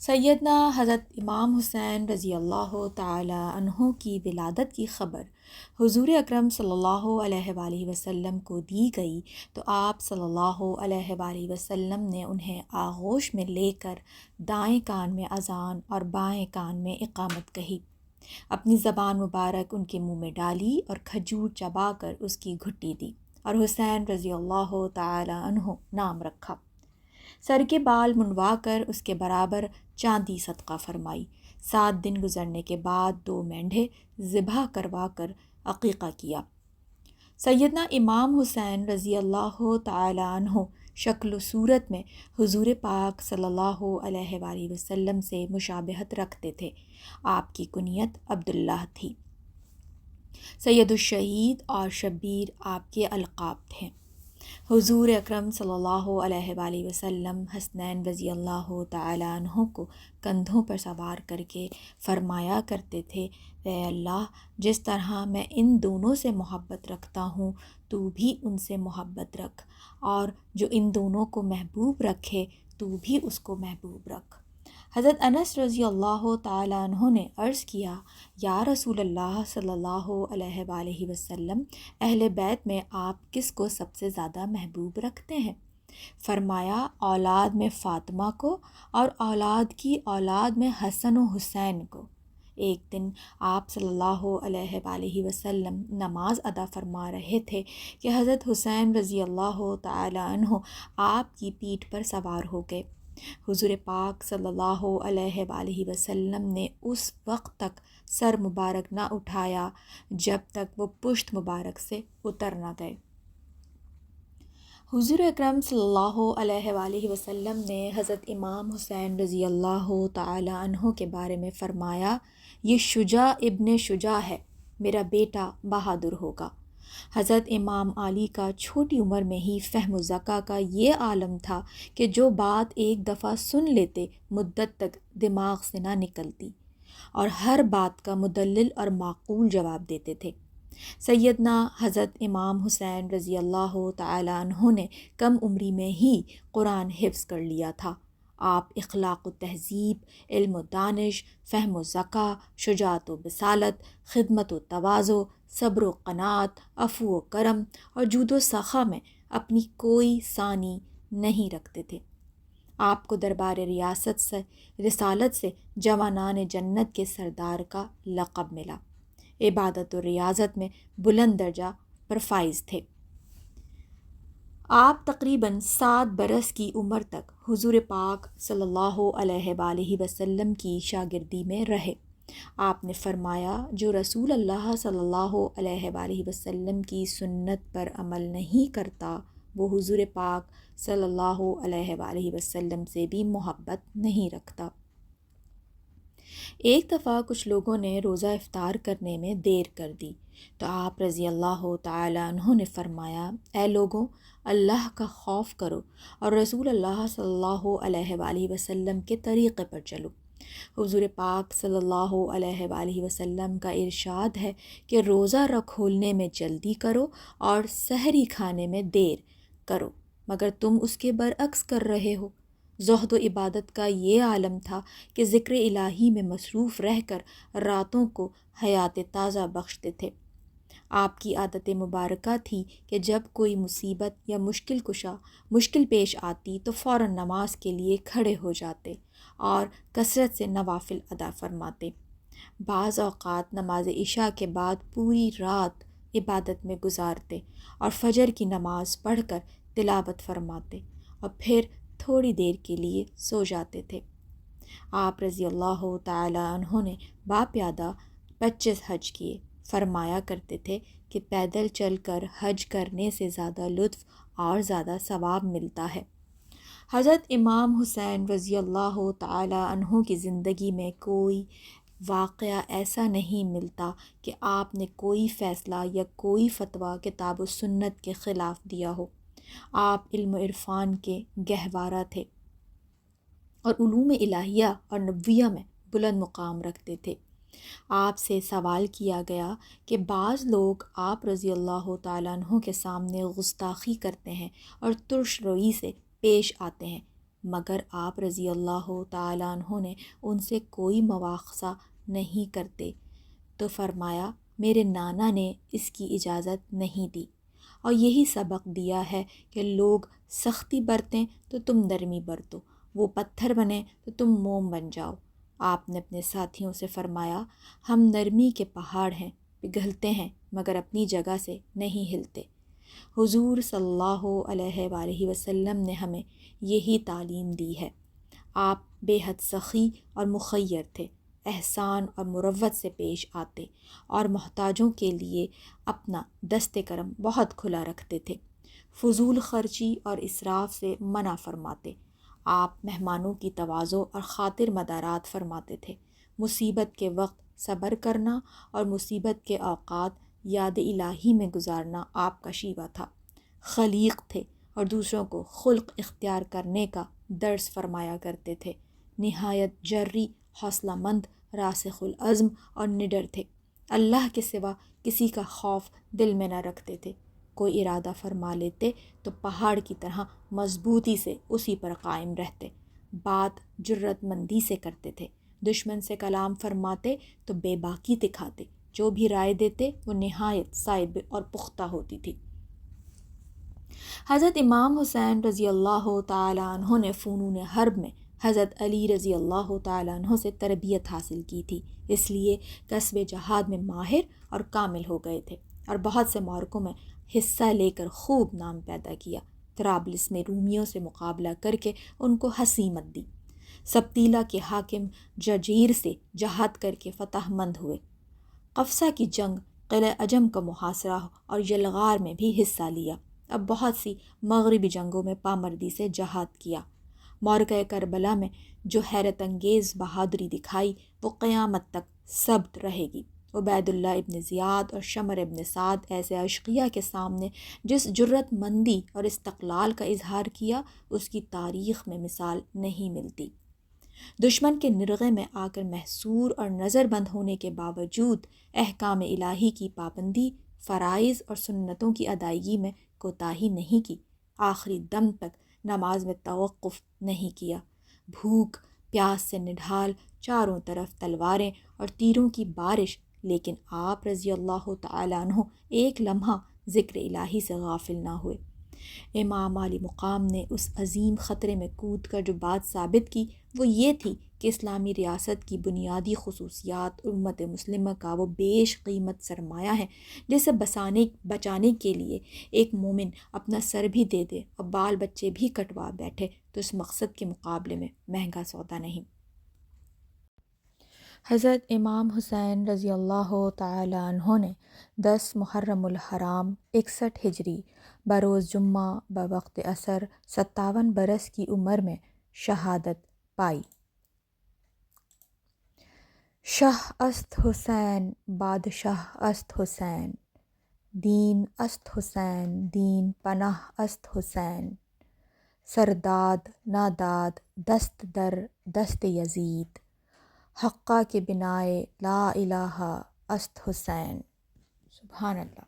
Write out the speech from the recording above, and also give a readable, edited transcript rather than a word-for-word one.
سیدنا حضرت امام حسین رضی اللہ تعالی عنہ کی ولادت کی خبر حضور اکرم صلی اللہ علیہ وآلہ وسلم کو دی گئی تو آپ صلی اللہ علیہ وآلہ وسلم نے انہیں آغوش میں لے کر دائیں کان میں اذان اور بائیں کان میں اقامت کہی، اپنی زبان مبارک ان کے منہ میں ڈالی اور کھجور چبا کر اس کی گھٹی دی اور حسین رضی اللہ تعالی عنہ نام رکھا۔ سر کے بال منڈوا کر اس کے برابر چاندی صدقہ فرمائی۔ 7 دن گزرنے کے بعد 2 مینڈھے ذبح کروا کر عقیقہ کیا۔ سیدنا امام حسین رضی اللہ تعالی عنہ شکل و صورت میں حضور پاک صلی اللہ علیہ وآلہ وسلم سے مشابہت رکھتے تھے۔ آپ کی کنیت عبداللہ تھی۔ سید الشہید اور شبیر آپ کے القاب تھے۔ حضور اکرم صلی اللہ علیہ وآلہ وسلم حسنین رضی اللہ تعالی عنہ کو کندھوں پر سوار کر کے فرمایا کرتے تھے، اے اللہ، جس طرح میں ان دونوں سے محبت رکھتا ہوں تو بھی ان سے محبت رکھ، اور جو ان دونوں کو محبوب رکھے تو بھی اس کو محبوب رکھ۔ حضرت انس رضی اللہ تعالی عنہ نے عرض کیا، یا رسول اللہ صلی اللہ علیہ وآلہ وسلم، اہل بیت میں آپ کس کو سب سے زیادہ محبوب رکھتے ہیں؟ فرمایا، اولاد میں فاطمہ کو اور اولاد کی اولاد میں حسن و حسین کو۔ ایک دن آپ صلی اللہ علیہ وآلہ وسلم نماز ادا فرما رہے تھے کہ حضرت حسین رضی اللہ تعالی عنہ آپ کی پیٹھ پر سوار ہو گئے۔ حضور پاک صلی اللہ علیہ وآلہ وسلم نے اس وقت تک سر مبارک نہ اٹھایا جب تک وہ پشت مبارک سے اتر نہ گئے۔ حضور اکرم صلی اللہ علیہ وآلہ وسلم نے حضرت امام حسین رضی اللہ تعالی عنہ کے بارے میں فرمایا، یہ شجاع ابن شجاع ہے، میرا بیٹا بہادر ہوگا۔ حضرت امام علی کا چھوٹی عمر میں ہی فہم و ذکا کا یہ عالم تھا کہ جو بات ایک دفعہ سن لیتے مدت تک دماغ سے نہ نکلتی، اور ہر بات کا مدلل اور معقول جواب دیتے تھے۔ سیدنا حضرت امام حسین رضی اللہ تعالی عنہ نے کم عمری میں ہی قرآن حفظ کر لیا تھا۔ آپ اخلاق و تہذیب، علم و دانش، فہم و ذکا، شجاعت و بصالت، خدمت و تواضع، صبر و قناعت، عفو و کرم اور جود و سخا میں اپنی کوئی ثانی نہیں رکھتے تھے۔ آپ کو دربار ریاست سے رسالت سے جوانان جنت کے سردار کا لقب ملا۔ عبادت و ریاضت میں بلند درجہ پر فائز تھے۔ آپ تقریباً 7 برس کی عمر تک حضور پاک صلی اللہ علیہ وآلہ وسلم کی شاگردی میں رہے۔ آپ نے فرمایا، جو رسول اللہ صلی اللہ علیہ وآلہ وسلم کی سنت پر عمل نہیں کرتا وہ حضور پاک صلی اللہ علیہ وآلہ وسلم سے بھی محبت نہیں رکھتا۔ ایک دفعہ کچھ لوگوں نے روزہ افطار کرنے میں دیر کر دی تو آپ رضی اللہ تعالی عنہ نے فرمایا، اے لوگوں، اللہ کا خوف کرو اور رسول اللہ صلی اللہ علیہ وآلہ وسلم کے طریقے پر چلو۔ حضور پاک صلی اللہ علیہ وآلہ وسلم کا ارشاد ہے کہ روزہ کھولنے میں جلدی کرو اور سحری کھانے میں دیر کرو، مگر تم اس کے برعکس کر رہے ہو۔ زہد و عبادت کا یہ عالم تھا کہ ذکر الہی میں مصروف رہ کر راتوں کو حیات تازہ بخشتے تھے۔ آپ کی عادت مبارکہ تھی کہ جب کوئی مصیبت یا مشکل پیش آتی تو فوراً نماز کے لیے کھڑے ہو جاتے اور کثرت سے نوافل ادا فرماتے۔ بعض اوقات نماز عشاء کے بعد پوری رات عبادت میں گزارتے اور فجر کی نماز پڑھ کر تلاوت فرماتے اور پھر تھوڑی دیر کے لیے سو جاتے تھے۔ آپ رضی اللہ تعالی عنہ نے باپیادہ 25 حج کیے۔ فرمایا کرتے تھے کہ پیدل چل کر حج کرنے سے زیادہ لطف اور زیادہ ثواب ملتا ہے۔ حضرت امام حسین رضی اللہ تعالی عنہ کی زندگی میں کوئی واقعہ ایسا نہیں ملتا کہ آپ نے کوئی فیصلہ یا کوئی فتویٰ کتاب و سنت کے خلاف دیا ہو۔ آپ علم و عرفان کے گہوارہ تھے اور علوم الہیہ اور نبویہ میں بلند مقام رکھتے تھے۔ آپ سے سوال کیا گیا کہ بعض لوگ آپ رضی اللہ تعالیٰ عنہ کے سامنے گستاخی کرتے ہیں اور ترش روی سے پیش آتے ہیں، مگر آپ رضی اللہ تعالیٰ عنہ نے ان سے کوئی مواخذہ نہیں کرتے، تو فرمایا میرے نانا نے اس کی اجازت نہیں دی، اور یہی سبق دیا ہے کہ لوگ سختی برتیں تو تم نرمی برتو، وہ پتھر بنیں تو تم موم بن جاؤ۔ آپ نے اپنے ساتھیوں سے فرمایا ہم نرمی کے پہاڑ ہیں، پگھلتے ہیں مگر اپنی جگہ سے نہیں ہلتے۔ حضور صلی اللہ علیہ وآلہ وسلم نے ہمیں یہی تعلیم دی ہے۔ آپ بے حد سخی اور مخیر تھے، احسان اور مروت سے پیش آتے اور محتاجوں کے لیے اپنا دست کرم بہت کھلا رکھتے تھے، فضول خرچی اور اسراف سے منع فرماتے۔ آپ مہمانوں کی تواضع اور خاطر مدارات فرماتے تھے، مصیبت کے وقت صبر کرنا اور مصیبت کے اوقات یاد الہی میں گزارنا آپ کا شیوہ تھا۔ خلیق تھے اور دوسروں کو خلق اختیار کرنے کا درس فرمایا کرتے تھے، نہایت جری، حوصلہ مند، راسخ العزم اور نڈر تھے، اللہ کے سوا کسی کا خوف دل میں نہ رکھتے تھے، کوئی ارادہ فرما لیتے تو پہاڑ کی طرح مضبوطی سے اسی پر قائم رہتے، بات جرت مندی سے کرتے تھے، دشمن سے کلام فرماتے تو بے باکی دکھاتے، جو بھی رائے دیتے وہ نہایت صائب اور پختہ ہوتی تھی۔ حضرت امام حسین رضی اللہ تعالیٰ عنہ نے فنون حرب میں حضرت علی رضی اللہ تعالیٰ عنہ سے تربیت حاصل کی تھی، اس لیے کسب جہاد میں ماہر اور کامل ہو گئے تھے اور بہت سے معرکوں میں حصہ لے کر خوب نام پیدا کیا۔ طرابلس میں رومیوں سے مقابلہ کر کے ان کو ہزیمت دی، سبتیلا کے حاکم جرجیر سے جہاد کر کے فتح مند ہوئے، قفصہ کی جنگ، قلعہ عجم کا محاصرہ اور یلغار میں بھی حصہ لیا، اب بہت سی مغربی جنگوں میں پامردی سے جہاد کیا۔ معرکہ کربلا میں جو حیرت انگیز بہادری دکھائی وہ قیامت تک ثبت رہے گی۔ عبید اللہ ابن زیاد اور شمر ابن سعد ایسے اشقیاء کے سامنے جس جرت مندی اور استقلال کا اظہار کیا، اس کی تاریخ میں مثال نہیں ملتی۔ دشمن کے نرغے میں آ کر محصور اور نظر بند ہونے کے باوجود احکام الہی کی پابندی، فرائض اور سنتوں کی ادائیگی میں کوتاہی نہیں کی، آخری دم تک نماز میں توقف نہیں کیا، بھوک پیاس سے نڈھال، چاروں طرف تلواریں اور تیروں کی بارش، لیکن آپ رضی اللہ تعالیٰ عنہ ایک لمحہ ذکر الہی سے غافل نہ ہوئے۔ امام علی مقام نے اس عظیم خطرے میں کود کر جو بات ثابت کی وہ یہ تھی کہ اسلامی ریاست کی بنیادی خصوصیات امت مسلمہ کا وہ بیش قیمت سرمایہ ہے جسے بچانے کے لیے ایک مومن اپنا سر بھی دے دے اور بال بچے بھی کٹوا بیٹھے تو اس مقصد کے مقابلے میں مہنگا سودا نہیں۔ حضرت امام حسین رضی اللہ تعالیٰ عنہ نے 10 محرم الحرام 61 ہجری بروز جمعہ بوقت عصر 57 برس کی عمر میں شہادت پائی۔ شاہ است حسین بادشاہ است حسین، دین است حسین دین پناہ است حسین، سرداد ناداد دست در دست یزید، حقہ کے بنائے لا الہ است حسین۔ سبحان اللہ۔